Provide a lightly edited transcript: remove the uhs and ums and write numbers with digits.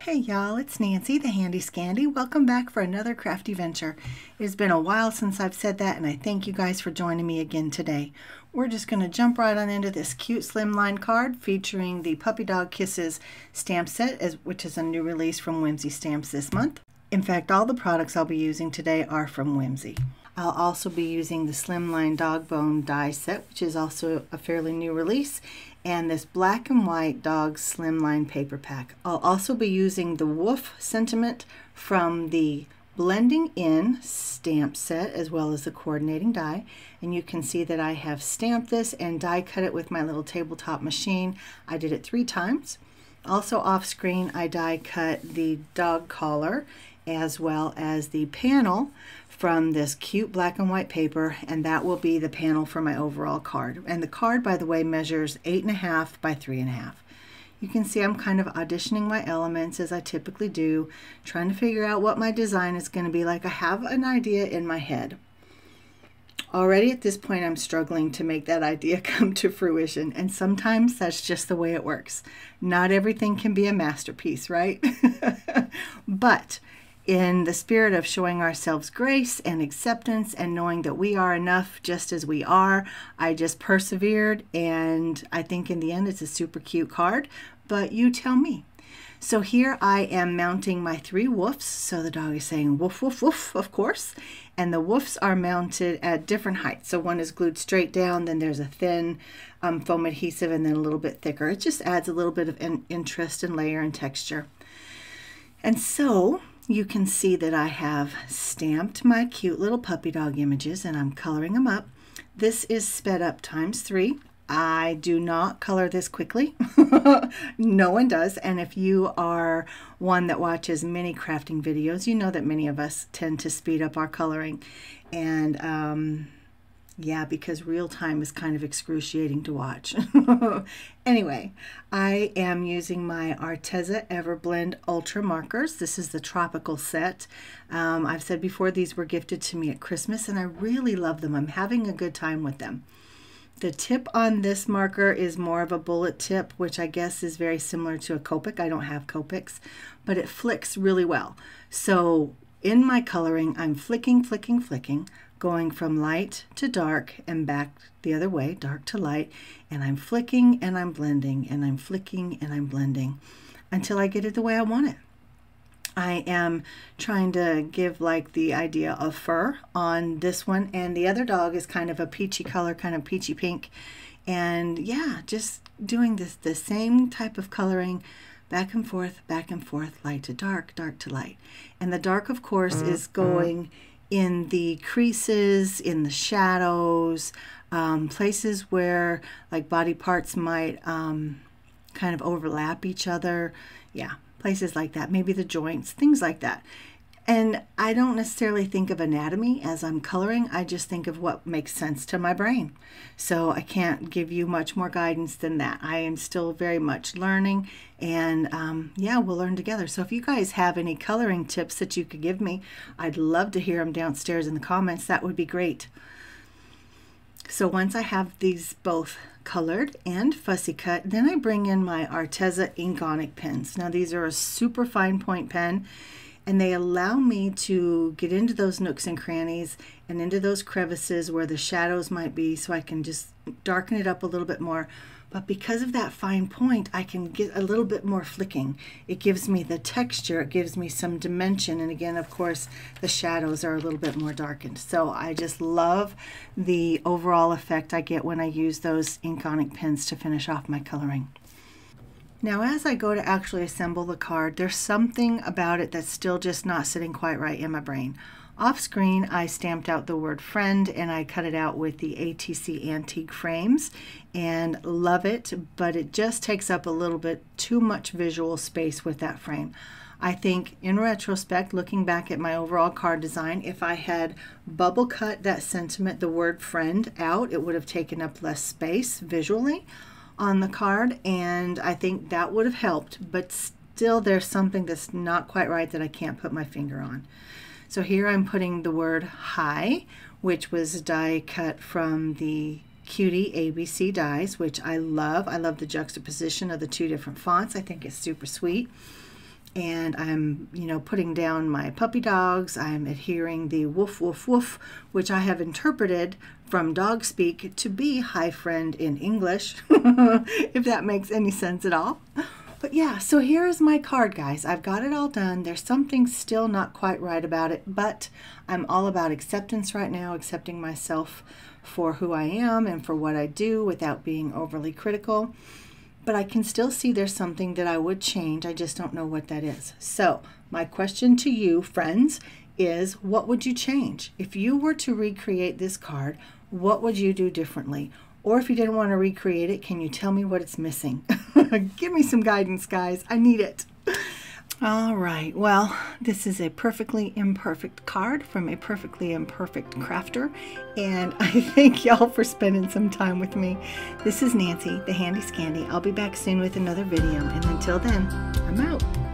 Hey y'all, it's Nancy, the Handy Scandi. Welcome back for another crafty venture. It has been a while since I've said that, and I thank you guys for joining me again today. We're just going to jump right on into this cute slimline card featuring the Puppy Dog Kisses stamp set, which is a new release from Whimsy Stamps this month. In fact, all the products I'll be using today are from Whimsy. I'll also be using the Slimline Dog Bone die set, which is also a fairly new release, and this black and white dog slimline paper pack. I'll also be using the Woof sentiment from the Blending In stamp set, as well as the coordinating die. And you can see that I have stamped this and die cut it with my little tabletop machine. I did it 3 times. Also off screen, I die cut the dog collar as well as the panel from this cute black and white paper, and that will be the panel for my overall card. And the card, by the way, measures 8.5 by 3.5. You can see I'm kind of auditioning my elements as I typically do, trying to figure out what my design is going to be like. I have an idea in my head. Already at this point, I'm struggling to make that idea come to fruition, and sometimes that's just the way it works. Not everything can be a masterpiece, right? But in the spirit of showing ourselves grace and acceptance and knowing that we are enough just as we are, I just persevered, and I think in the end it's a super cute card, but you tell me. So here I am mounting my 3 woofs. So the dog is saying woof, woof, woof, of course. And the woofs are mounted at different heights. So one is glued straight down, then there's a thin foam adhesive, and then a little bit thicker. It just adds a little bit of interest and layer and texture. And so you can see that I have stamped my cute little puppy dog images and I'm coloring them up. This is sped up ×3. I do not color this quickly. No one does. And if you are one that watches many crafting videos, you know that many of us tend to speed up our coloring. And yeah, because real time is kind of excruciating to watch. Anyway, I am using my Arteza Everblend Ultra markers. This is the tropical set. I've said before, these were gifted to me at Christmas, and I really love them. I'm having a good time with them. The tip on this marker is more of a bullet tip, which I guess is very similar to a Copic. I don't have Copics, but it flicks really well. So in my coloring, I'm flicking, flicking, flicking, going from light to dark and back the other way, dark to light, and I'm flicking and I'm blending and I'm flicking and I'm blending until I get it the way I want it. I am trying to give like the idea of fur on this one, and the other dog is kind of a peachy color, kind of peachy pink. And yeah, just doing this the same type of coloring, back and forth, light to dark, dark to light. And the dark, of course, is going in the creases, in the shadows, places where like body parts might kind of overlap each other. Yeah, places like that, maybe the joints, things like that. And I don't necessarily think of anatomy as I'm coloring. I just think of what makes sense to my brain. So I can't give you much more guidance than that. I am still very much learning, and yeah, we'll learn together. So if you guys have any coloring tips that you could give me, I'd love to hear them downstairs in the comments. That would be great. So once I have these both colored and fussy cut, then I bring in my Arteza Inkonic pens. Now these are a super fine point pen, and they allow me to get into those nooks and crannies and into those crevices where the shadows might be, so I can just darken it up a little bit more. But because of that fine point, I can get a little bit more flicking. It gives me the texture, it gives me some dimension, and again, of course, the shadows are a little bit more darkened. So I just love the overall effect I get when I use those Inkonic pens to finish off my coloring. Now, as I go to actually assemble the card, there's something about it that's still just not sitting quite right in my brain. Off screen, I stamped out the word friend and I cut it out with the ATC antique frames and love it, but it just takes up a little bit too much visual space with that frame. I think in retrospect, looking back at my overall card design, if I had bubble cut that sentiment, the word friend, out, it would have taken up less space visually on the card, and I think that would have helped, but still there's something that's not quite right that I can't put my finger on. So here I'm putting the word hi, which was die cut from the Cutie ABC dies, which I love. I love the juxtaposition of the 2 different fonts. I think it's super sweet. and I'm, you know, putting down my puppy dogs. I'm adhering the woof, woof, woof, which I have interpreted from dog speak to be hi friend in English, if that makes any sense at all. But yeah, so here is my card, guys. I've got it all done. There's something still not quite right about it, but I'm all about acceptance right now, accepting myself for who I am and for what I do without being overly critical. But I can still see there's something that I would change. I just don't know what that is. So my question to you, friends, is what would you change? If you were to recreate this card, what would you do differently? Or if you didn't want to recreate it, can you tell me what it's missing? Give me some guidance, guys. I need it. All right, well, this is a perfectly imperfect card from a perfectly imperfect crafter, and I thank y'all for spending some time with me. This is Nancy, the Handy Scandi. I'll be back soon with another video, and until then, I'm out.